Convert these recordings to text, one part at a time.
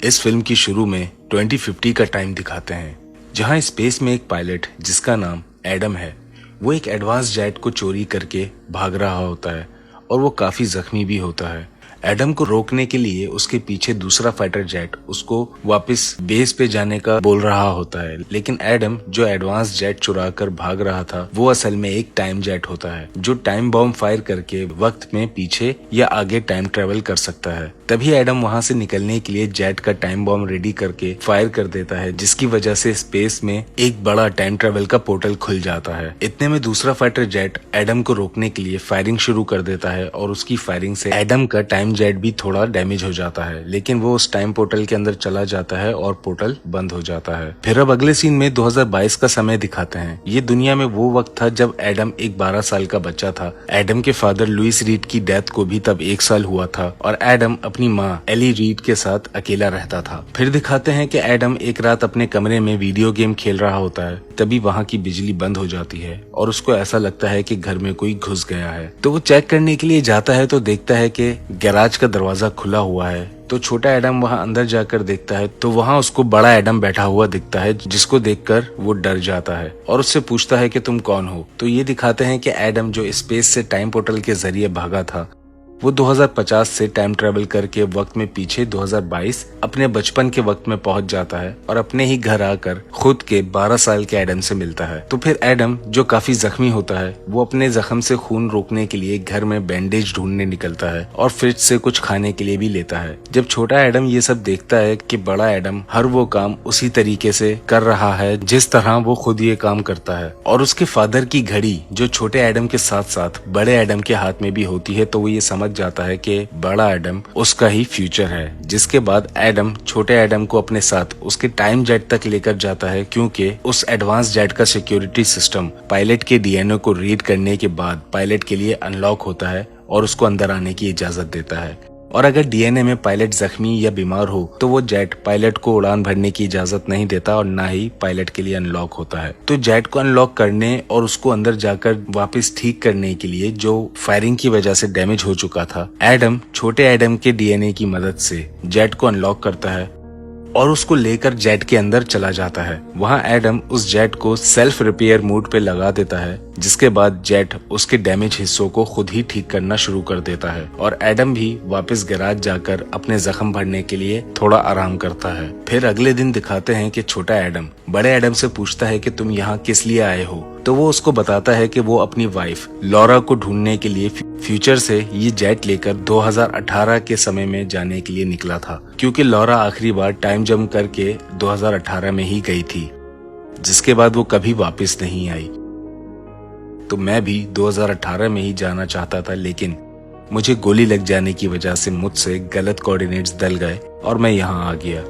इस फिल्म की शुरू में 2050 का टाइम दिखाते हैं, जहां स्पेस में एक पायलट जिसका नाम एडम है, वो एक एडवांस जेट को चोरी करके भाग रहा होता है और वो काफी जख्मी भी होता है। एडम को रोकने के लिए उसके पीछे दूसरा फाइटर जेट उसको वापस बेस पे जाने का बोल रहा होता है, लेकिन एडम जो एडवांस जेट चुरा कर भाग रहा था वो असल में एक टाइम जेट होता है जो टाइम बॉम्ब फायर करके वक्त में पीछे या आगे टाइम ट्रेवल कर सकता है। तभी एडम वहां से निकलने के लिए जेट का टाइम बॉम्ब रेडी करके फायर कर देता है, जिसकी वजह से स्पेस में एक बड़ा टाइम ट्रेवल का पोर्टल खुल जाता है। इतने में दूसरा फाइटर जेट एडम को रोकने के लिए फायरिंग शुरू कर देता है और उसकी फायरिंग से एडम का टाइम जेट भी थोड़ा डैमेज हो जाता है, लेकिन वो उस टाइम पोर्टल के अंदर चला जाता है और पोर्टल बंद हो जाता है। फिर अब अगले सीन में 2022 का समय दिखाते हैं। ये दुनिया में वो वक्त था जब एडम एक 12 साल का बच्चा था। एडम के फादर लुइस रीड की डेथ को भी तब 1 साल हुआ था और एडम अपनी माँ एली रीड के साथ अकेला रहता था। फिर दिखाते हैं कि एडम एक रात अपने कमरे में वीडियो गेम खेल रहा होता है, तभी वहाँ की बिजली बंद हो जाती है और उसको ऐसा लगता है कि घर में कोई घुस गया है। तो वो चेक करने के लिए जाता है तो देखता है कि गैराज का दरवाजा खुला हुआ है। तो छोटा एडम वहां अंदर जाकर देखता है तो वहां उसको बड़ा एडम बैठा हुआ दिखता है, जिसको देखकर वो डर जाता है और उससे पूछता है कि तुम कौन हो। तो ये दिखाते हैं कि एडम जो स्पेस से टाइम पोर्टल के जरिए भागा था वो 2050 से टाइम ट्रेवल करके वक्त में पीछे 2022 अपने बचपन के वक्त में पहुंच जाता है और अपने ही घर आकर खुद के 12 साल के एडम से मिलता है। तो फिर एडम जो काफी जख्मी होता है वो अपने जख्म से खून रोकने के लिए घर में बैंडेज ढूंढने निकलता है और फ्रिज से कुछ खाने के लिए भी लेता है। जब छोटा एडम ये सब देखता है कि बड़ा एडम हर वो काम उसी तरीके से कर रहा है जिस तरह वो खुद ये काम करता है और उसके फादर की घड़ी जो छोटे एडम के साथ साथ बड़े एडम के हाथ में भी होती है, तो वो ये समझ जाता है कि बड़ा एडम उसका ही फ्यूचर है। जिसके बाद एडम छोटे एडम को अपने साथ उसके टाइम जेट तक लेकर जाता है, क्योंकि उस एडवांस जेट का सिक्योरिटी सिस्टम पायलट के डीएनए को रीड करने के बाद पायलट के लिए अनलॉक होता है और उसको अंदर आने की इजाजत देता है। और अगर डीएनए में पायलट जख्मी या बीमार हो तो वो जेट पायलट को उड़ान भरने की इजाजत नहीं देता और ना ही पायलट के लिए अनलॉक होता है। तो जेट को अनलॉक करने और उसको अंदर जाकर वापस ठीक करने के लिए जो फायरिंग की वजह से डैमेज हो चुका था, एडम छोटे एडम के डीएनए की मदद से जेट को अनलॉक करता है और उसको लेकर जेट के अंदर चला जाता है। वहाँ एडम उस जेट को सेल्फ रिपेयर मोड पे लगा देता है, जिसके बाद जेट उसके डैमेज हिस्सों को खुद ही ठीक करना शुरू कर देता है और एडम भी वापस गैराज जाकर अपने जख्म भरने के लिए थोड़ा आराम करता है। फिर अगले दिन दिखाते हैं कि छोटा एडम बड़े एडम से पूछता है कि तुम यहाँ किस लिए आए हो। तो वो उसको बताता है कि वो अपनी वाइफ लॉरा को ढूंढने के लिए फ्यूचर से ये जेट लेकर 2018 के समय में जाने के लिए निकला था, क्योंकि लॉरा आखिरी बार टाइम जंप करके 2018 में ही गई थी, जिसके बाद वो कभी वापस नहीं आई। तो मैं भी 2018 में ही जाना चाहता था, लेकिन मुझे गोली लग जाने की वजह से मुझसे गलत कोऑर्डिनेट्स डल गए और मैं यहाँ आ गया।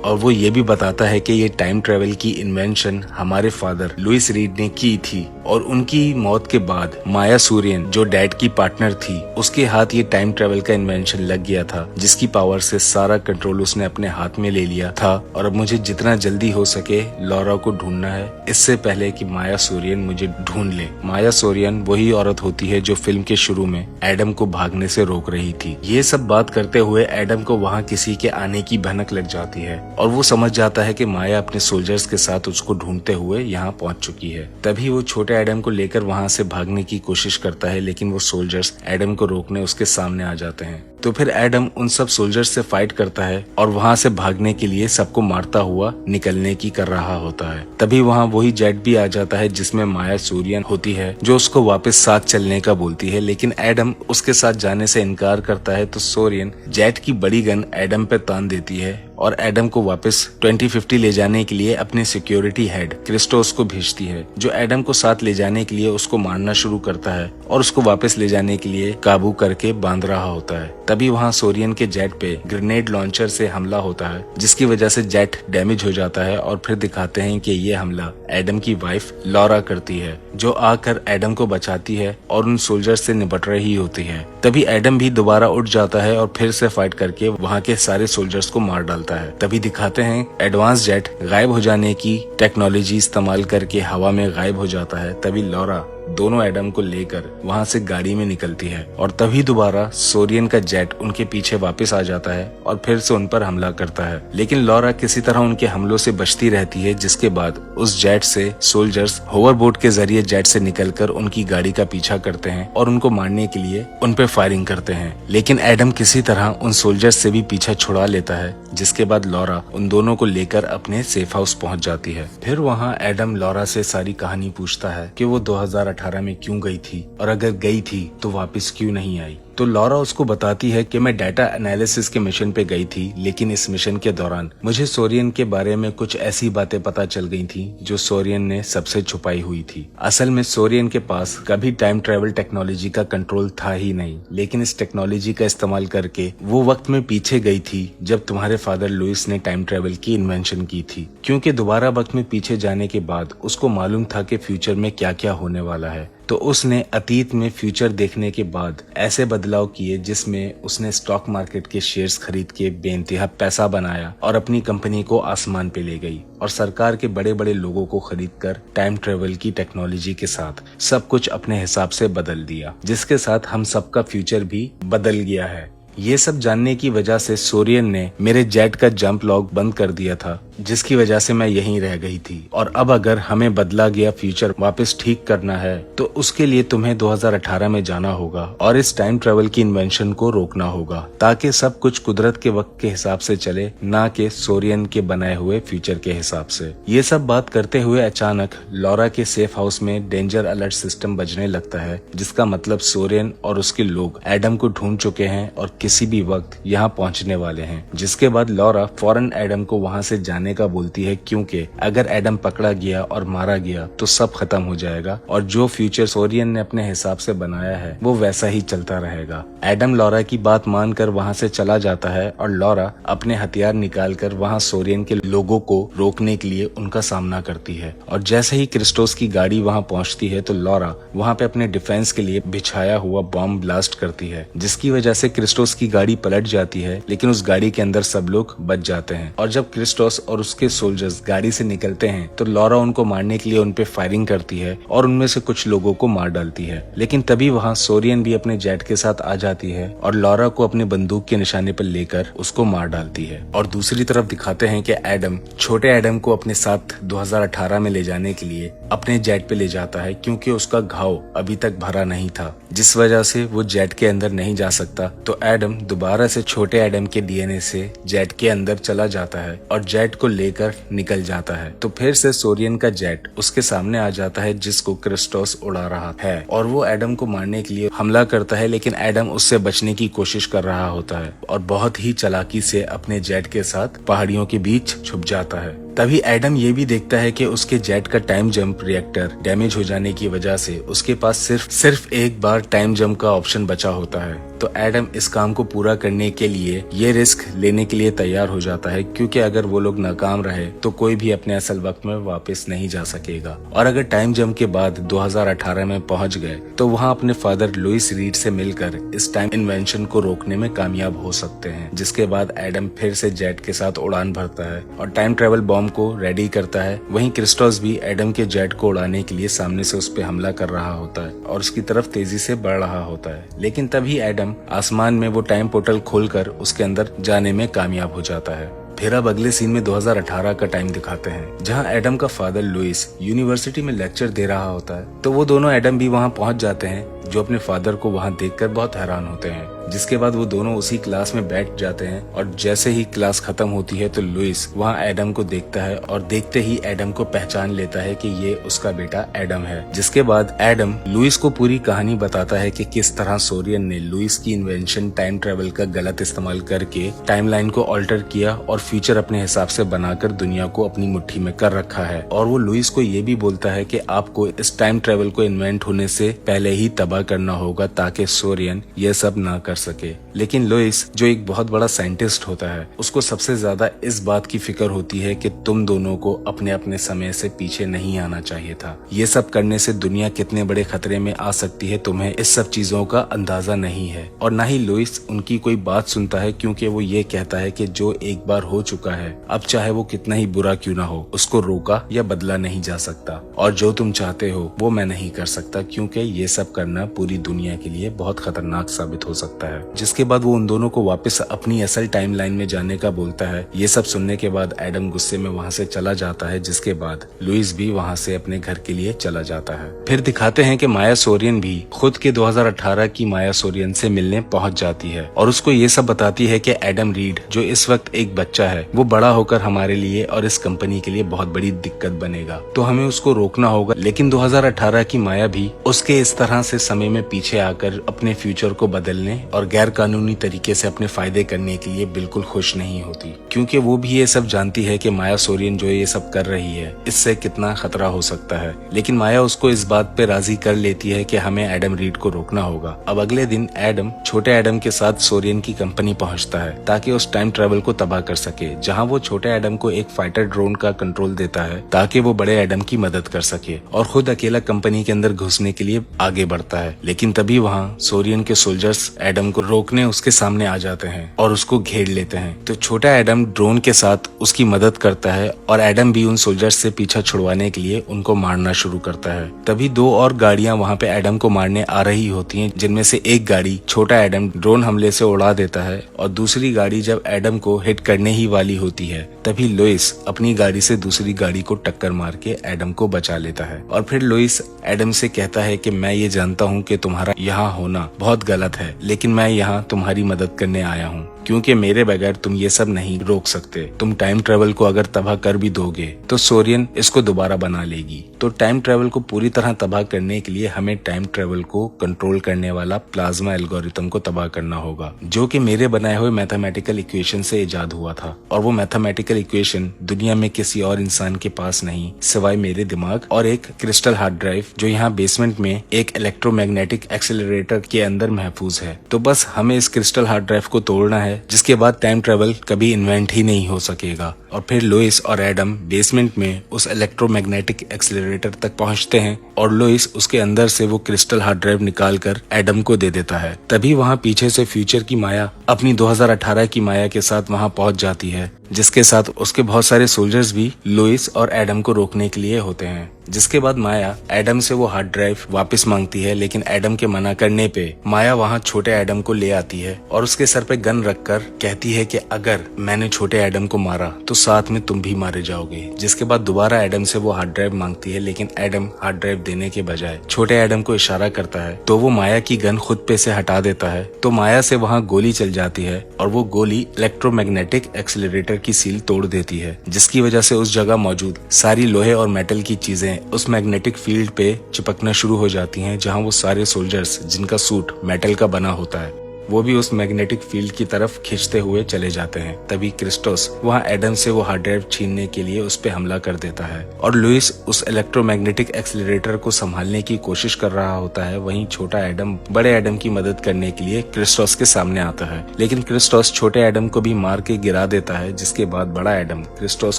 और वो ये भी बताता है कि ये टाइम ट्रेवल की इन्वेंशन हमारे फादर लुइस रीड ने की थी और उनकी मौत के बाद माया सूर्यन जो डैड की पार्टनर थी उसके हाथ ये टाइम ट्रेवल का इन्वेंशन लग गया था, जिसकी पावर से सारा कंट्रोल उसने अपने हाथ में ले लिया था। और अब मुझे जितना जल्दी हो सके लॉरा को ढूंढना है, इससे पहले कि माया सूर्यन मुझे ढूंढ ले। माया सूर्यन वही औरत होती है जो फिल्म के शुरू में एडम को भागने से रोक रही थी। ये सब बात करते हुए एडम को वहाँ किसी के आने की भनक लग जाती है और वो समझ जाता है कि माया अपने सोल्जर्स के साथ उसको ढूंढते हुए यहाँ पहुंच चुकी है। तभी वो छोटे एडम को लेकर वहाँ से भागने की कोशिश करता है, लेकिन वो सोल्जर्स एडम को रोकने उसके सामने आ जाते हैं। तो फिर एडम उन सब सोल्जर्स से फाइट करता है और वहाँ से भागने के लिए सबको मारता हुआ निकलने की कर रहा होता है। तभी वहाँ वही जेट भी आ जाता है जिसमें माया सूर्यन होती है, जो उसको वापस साथ चलने का बोलती है, लेकिन एडम उसके साथ जाने से इनकार करता है। तो सूर्यन जेट की बड़ी गन एडम पे तान देती है और एडम को वापस 2050 ले जाने के लिए अपने सिक्योरिटी हेड क्रिस्टोस को भेजती है, जो एडम को साथ ले जाने के लिए उसको मारना शुरू करता है और उसको वापस ले जाने के लिए काबू करके बांध रहा होता है। तभी वहाँ सोरियन के जेट पे ग्रेनेड लॉन्चर से हमला होता है, जिसकी वजह से जेट डैमेज हो जाता है और फिर दिखाते हैं कि ये हमला एडम की वाइफ लॉरा करती है, जो आकर एडम को बचाती है और उन सोल्जर्स से निपट रही होती है। तभी एडम भी दोबारा उठ जाता है और फिर से फाइट करके वहाँ के सारे सोल्जर्स को मार डालता है। तभी दिखाते हैं एडवांस जेट गायब हो जाने की टेक्नोलॉजी इस्तेमाल करके हवा में गायब हो जाता है। तभी लॉरा दोनों एडम को लेकर वहाँ से गाड़ी में निकलती है और तभी दोबारा सोरियन का जेट उनके पीछे वापस आ जाता है और फिर से उन पर हमला करता है। लेकिन लॉरा किसी तरह उनके हमलों से बचती रहती है, जिसके बाद उस जेट से सोल्जर्स होवरबोट के जरिए जेट से निकलकर उनकी गाड़ी का पीछा करते हैं और उनको मारने के लिए उन पे फायरिंग करते हैं। लेकिन एडम किसी तरह उन सोल्जर्स से भी पीछा छुड़ा लेता है, जिसके बाद लॉरा उन दोनों को लेकर अपने सेफ हाउस पहुंच जाती है। फिर वहां एडम लॉरा से सारी कहानी पूछता है कि वो 2018 में क्यों गई थी और अगर गई थी तो वापस क्यों नहीं आई। तो लॉरा उसको बताती है कि मैं डाटा एनालिसिस के मिशन पे गई थी, लेकिन इस मिशन के दौरान मुझे सोरियन के बारे में कुछ ऐसी बातें पता चल गई थी जो सोरियन ने सबसे छुपाई हुई थी। असल में सोरियन के पास कभी टाइम ट्रेवल टेक्नोलॉजी का कंट्रोल था ही नहीं, लेकिन इस टेक्नोलॉजी का इस्तेमाल करके वो वक्त में पीछे गई थी जब तुम्हारे फादर लुइस ने टाइम ट्रेवल की इन्वेंशन की थी, क्योंकि दोबारा वक्त में पीछे जाने के बाद उसको मालूम था कि फ्यूचर में क्या क्या होने वाला है। तो उसने अतीत में फ्यूचर देखने के बाद ऐसे बदलाव किए जिसमें उसने स्टॉक मार्केट के शेयर्स खरीद के बेइंतहा पैसा बनाया और अपनी कंपनी को आसमान पे ले गई और सरकार के बड़े बड़े लोगों को खरीदकर टाइम ट्रेवल की टेक्नोलॉजी के साथ सब कुछ अपने हिसाब से बदल दिया, जिसके साथ हम सबका फ्यूचर भी बदल गया है। ये सब जानने की वजह से सोरियन ने मेरे जेट का जंप लॉक बंद कर दिया था, जिसकी वजह से मैं यहीं रह गई थी। और अब अगर हमें बदला गया फ्यूचर वापस ठीक करना है तो उसके लिए तुम्हें 2018 में जाना होगा और इस टाइम ट्रेवल की इन्वेंशन को रोकना होगा, ताकि सब कुछ कुदरत के वक्त के हिसाब से चले, ना कि सोरियन के बनाए हुए फ्यूचर के हिसाब से। ये सब बात करते हुए अचानक लॉरा के सेफ हाउस में डेंजर अलर्ट सिस्टम बजने लगता है, जिसका मतलब सोरियन और उसके लोग एडम को ढूंढ चुके हैं और किसी भी वक्त यहाँ पहुँचने वाले हैं। जिसके बाद लॉरा फौरन एडम को वहाँ से जाने का बोलती है, क्योंकि अगर एडम पकड़ा गया और मारा गया तो सब खत्म हो जाएगा और जो फ्यूचर सोरियन ने अपने हिसाब से बनाया है वो वैसा ही चलता रहेगा। एडम लॉरा की बात मानकर वहाँ से चला जाता है और लॉरा अपने हथियार निकालकर वहाँ सोरियन के लोगों को रोकने के लिए उनका सामना करती है। और जैसे ही क्रिस्टोस की गाड़ी वहाँ पहुँचती है तो लॉरा वहाँ पे अपने डिफेंस के लिए बिछाया हुआ बॉम्ब ब्लास्ट करती है, जिसकी वजह से क्रिस्टोस की गाड़ी पलट जाती है, लेकिन उस गाड़ी के अंदर सब लोग बच जाते हैं। और जब क्रिस्टोस और उसके सोल्जर्स गाड़ी से निकलते हैं तो लॉरा उनको मारने के लिए उन पे फायरिंग करती है और उनमें से कुछ लोगों को मार डालती है। लेकिन तभी वहाँ सोरियन भी अपने जेट के साथ आ जाती है और लॉरा को अपने बंदूक के निशाने पर लेकर उसको मार डालती है। और दूसरी तरफ दिखाते हैं कि एडम छोटे एडम को अपने साथ 2018 में ले जाने के लिए अपने जेट पे ले जाता है, क्योंकि उसका घाव अभी तक भरा नहीं था, जिस वजह से वो जेट के अंदर नहीं जा सकता। तो एडम दोबारा से छोटे एडम के डीएनए से जेट के अंदर चला जाता है और जेट को लेकर निकल जाता है। तो फिर से सोरियन का जेट उसके सामने आ जाता है, जिसको क्रिस्टोस उड़ा रहा है और वो एडम को मारने के लिए हमला करता है, लेकिन एडम उससे बचने की कोशिश कर रहा होता है और बहुत ही चालाकी से अपने जेट के साथ पहाड़ियों के बीच छुप जाता है। तभी एडम ये भी देखता है कि उसके जेट का टाइम जंप रिएक्टर डैमेज हो जाने की वजह से उसके पास सिर्फ एक बार टाइम जंप का ऑप्शन बचा होता है। तो एडम इस काम को पूरा करने के लिए ये रिस्क लेने के लिए तैयार हो जाता है, क्योंकि अगर वो लोग नाकाम रहे तो कोई भी अपने असल वक्त में वापस नहीं जा सकेगा। और अगर टाइम जंप के बाद 2018 में पहुंच गए तो वहाँ अपने फादर लुइस रीड से मिलकर इस टाइम इन्वेंशन को रोकने में कामयाब हो सकते हैं। जिसके बाद एडम फिर से जेट के साथ उड़ान भरता है और टाइम ट्रेवल बॉम्ब को रेडी करता है। वहीं क्रिस्टोस भी एडम के जेट को उड़ाने के लिए सामने से उस पर हमला कर रहा होता है और उसकी तरफ तेजी से बढ़ रहा होता है। लेकिन तभी एडम आसमान में वो टाइम पोर्टल खोलकर उसके अंदर जाने में कामयाब हो जाता है। फिर अब अगले सीन में 2018 का टाइम दिखाते हैं, जहां एडम का फादर लुइस यूनिवर्सिटी में लेक्चर दे रहा होता है। तो वो दोनों एडम भी वहां पहुंच जाते हैं, जो अपने फादर को वहां देखकर बहुत हैरान होते हैं। जिसके बाद वो दोनों उसी क्लास में बैठ जाते हैं और जैसे ही क्लास खत्म होती है तो लुइस वहाँ एडम को देखता है और देखते ही एडम को पहचान लेता है कि ये उसका बेटा एडम है। जिसके बाद एडम लुइस को पूरी कहानी बताता है कि किस तरह सोरियन ने लुइस की इन्वेंशन टाइम ट्रेवल का गलत इस्तेमाल करके टाइमलाइन को ऑल्टर किया और फ्यूचर अपने हिसाब से बनाकर दुनिया को अपनी मुट्ठी में कर रखा है। और वो लुइस को ये भी बोलता है कि आपको इस टाइम ट्रेवल को इन्वेंट होने से पहले ही तबाह करना होगा, ताकि सोरियन ये सब ना कर सके। लेकिन लुइस जो एक बहुत बड़ा साइंटिस्ट होता है, उसको सबसे ज्यादा इस बात की फिक्र होती है कि तुम दोनों को अपने अपने समय से पीछे नहीं आना चाहिए था। ये सब करने से दुनिया कितने बड़े खतरे में आ सकती है तुम्हें इस सब चीजों का अंदाजा नहीं है। और ना ही लुइस उनकी कोई बात सुनता है, क्योंकि वो ये कहता है कि जो एक बार हो चुका है, अब चाहे वो कितना ही बुरा क्यों ना हो, उसको रोका या बदला नहीं जा सकता। और जो तुम चाहते हो वो मैं नहीं कर सकता, क्योंकि ये सब करना पूरी दुनिया के लिए बहुत खतरनाक साबित हो सकता है। जिसके बाद वो उन दोनों को वापस अपनी असल टाइमलाइन में जाने का बोलता है। ये सब सुनने के बाद एडम गुस्से में वहाँ से चला जाता है, जिसके बाद लुइस भी वहाँ से अपने घर के लिए चला जाता है। फिर दिखाते हैं कि माया सोरियन भी खुद के 2018 की माया सोरियन से मिलने पहुंच जाती है और उसको ये सब बताती है कि एडम रीड जो इस वक्त एक बच्चा है, वो बड़ा होकर हमारे लिए और इस कंपनी के लिए बहुत बड़ी दिक्कत बनेगा, तो हमें उसको रोकना होगा। लेकिन 2018 की माया भी उसके इस तरह से समय में पीछे आकर अपने फ्यूचर को बदलने और गैर कानूनी तरीके से अपने फायदे करने के लिए बिल्कुल खुश नहीं होती, क्योंकि वो भी ये सब जानती है कि माया सोरियन जो ये सब कर रही है, इससे कितना खतरा हो सकता है। लेकिन माया उसको इस बात पे राजी कर लेती है कि हमें एडम रीड को रोकना होगा। अब अगले दिन एडम छोटे एडम के साथ सोरियन की कंपनी पहुंचता है ताकि उस टाइम ट्रेवल को तबाह कर सके, जहां वो छोटे एडम को एक फाइटर ड्रोन का कंट्रोल देता है ताकि वो बड़े एडम की मदद कर सके और खुद अकेला कंपनी के अंदर घुसने के लिए आगे बढ़ता है। लेकिन तभी वहाँ सोरियन के सोल्जर्स एडम को रोकने उसके सामने आ जाते हैं और उसको घेर लेते हैं। तो छोटा एडम ड्रोन के साथ उसकी मदद करता है और एडम भी उन सोल्जर्स से पीछा छुड़वाने के लिए उनको मारना शुरू करता है। तभी दो और गाड़ियां वहाँ पे एडम को मारने आ रही होती हैं, जिनमें से एक गाड़ी छोटा एडम ड्रोन हमले से उड़ा देता है और दूसरी गाड़ी जब एडम को हिट करने ही वाली होती है, तभी लुइस अपनी गाड़ी से दूसरी गाड़ी को टक्कर मार के एडम को बचा लेता है। और फिर लुइस एडम से कहता है कि मैं ये जानता हूँ कि तुम्हारा यहाँ होना बहुत गलत है, लेकिन मैं यहाँ तुम्हारी मदद करने आया हूँ, क्योंकि मेरे बगैर तुम ये सब नहीं रोक सकते। तुम टाइम ट्रेवल को अगर तबाह कर भी दोगे तो सोरियन इसको दोबारा बना लेगी। तो टाइम ट्रेवल को पूरी तरह तबाह करने के लिए हमें टाइम ट्रेवल को कंट्रोल करने वाला प्लाज्मा एल्गोरिथम को तबाह करना होगा, जो कि मेरे बनाए हुए मैथमेटिकल इक्वेशन से इजाद हुआ था। और वो मैथमेटिकल इक्वेशन दुनिया में किसी और इंसान के पास नहीं सिवाय मेरे दिमाग और एक क्रिस्टल हार्ड ड्राइव जो यहाँ बेसमेंट में एक इलेक्ट्रोमैग्नेटिक एक्सेलरेटर के अंदर महफूज है। तो बस हमें इस क्रिस्टल हार्ड ड्राइव को तोड़ना है, जिसके बाद टाइम ट्रेवल कभी इन्वेंट ही नहीं हो सकेगा। और फिर लुइस और एडम बेसमेंट में उस इलेक्ट्रोमैग्नेटिक एक्सेलरेटर तक पहुंचते हैं और लुइस उसके अंदर से वो क्रिस्टल हार्ड ड्राइव निकालकर एडम को दे देता है। तभी वहाँ पीछे से फ्यूचर की माया अपनी 2018 की माया के साथ वहाँ पहुंच जाती है, जिसके साथ उसके बहुत सारे सोल्जर्स भी लुइस और एडम को रोकने के लिए होते हैं। जिसके बाद माया एडम से वो हार्ड ड्राइव वापस मांगती है, लेकिन एडम के मना करने पे माया वहाँ छोटे एडम को ले आती है और उसके सर पे गन रखकर कहती है कि अगर मैंने छोटे एडम को मारा तो साथ में तुम भी मारे जाओगे। जिसके बाद दोबारा एडम से वो हार्ड ड्राइव मांगती है, लेकिन एडम हार्ड ड्राइव देने के बजाय छोटे एडम को इशारा करता है, तो वो माया की गन खुद पे से हटा देता है। तो माया से वहाँ गोली चल जाती है और वो गोली इलेक्ट्रोमैग्नेटिक एक्सेलरेटर की सील तोड़ देती है, जिसकी वजह से उस जगह मौजूद सारी लोहे और मेटल की चीजें उस मैग्नेटिक फील्ड पे चिपकना शुरू हो जाती हैं, जहां वो सारे सोल्जर्स जिनका सूट मेटल का बना होता है वो भी उस मैग्नेटिक फील्ड की तरफ खींचते हुए चले जाते हैं। तभी क्रिस्टोस वहाँ एडम से वो हार्ड ड्राइव छीनने के लिए उस पे हमला कर देता है और लुइस उस इलेक्ट्रोमैग्नेटिक एक्सेलरेटर को संभालने की कोशिश कर रहा होता है। वहीं छोटा एडम बड़े एडम की मदद करने के लिए क्रिस्टोस के सामने आता है, लेकिन क्रिस्टोस छोटे एडम को भी मार के गिरा देता है। जिसके बाद बड़ा एडम क्रिस्टोस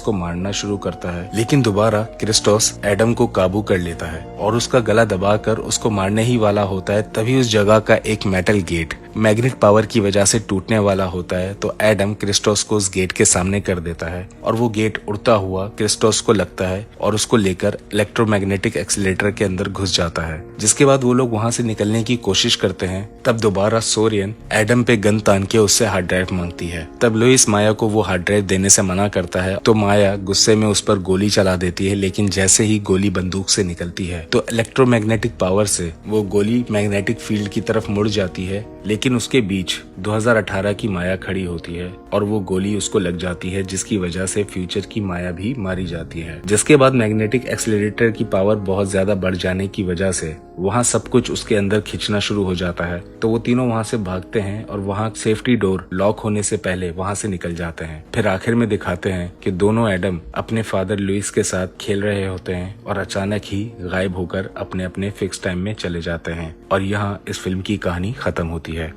को मारना शुरू करता है, लेकिन दोबारा क्रिस्टोस एडम को काबू कर लेता है और उसका गला दबाकर उसको मारने ही वाला होता है। तभी उस जगह का एक मेटल गेट मैग्नेट पावर की वजह से टूटने वाला होता है, तो एडम क्रिस्टोस को उस गेट के सामने कर देता है और वो गेट उड़ता हुआ क्रिस्टोस को लगता है और उसको लेकर इलेक्ट्रोमैग्नेटिक एक्सीलरेटर के अंदर घुस जाता है। जिसके बाद वो लोग वहां से निकलने की कोशिश करते हैं। तब दोबारा सोरियन एडम पे गन तान के उससे हार्ड ड्राइव मांगती है। तब लुइस माया को वो हार्ड ड्राइव देने से मना करता है, तो माया गुस्से में उस पर गोली चला देती है, लेकिन जैसे ही गोली बंदूक से निकलती है तो इलेक्ट्रोमैग्नेटिक पावर से वो गोली मैग्नेटिक फील्ड की तरफ मुड़ जाती है, लेकिन उसके बीच 2018 की माया खड़ी होती है और वो गोली उसको लग जाती है, जिसकी वजह से फ्यूचर की माया भी मारी जाती है। जिसके बाद मैग्नेटिक एक्सीलरेटर की पावर बहुत ज्यादा बढ़ जाने की वजह से वहाँ सब कुछ उसके अंदर खींचना शुरू हो जाता है। तो वो तीनों वहाँ से भागते हैं और वहाँ सेफ्टी डोर लॉक होने से पहले वहाँ से निकल जाते हैं। फिर आखिर में दिखाते हैं कि दोनों एडम अपने फादर लुइस के साथ खेल रहे होते हैं और अचानक ही गायब होकर अपने अपने फिक्स टाइम में चले जाते हैं और यहाँ इस फिल्म की कहानी खत्म होती है।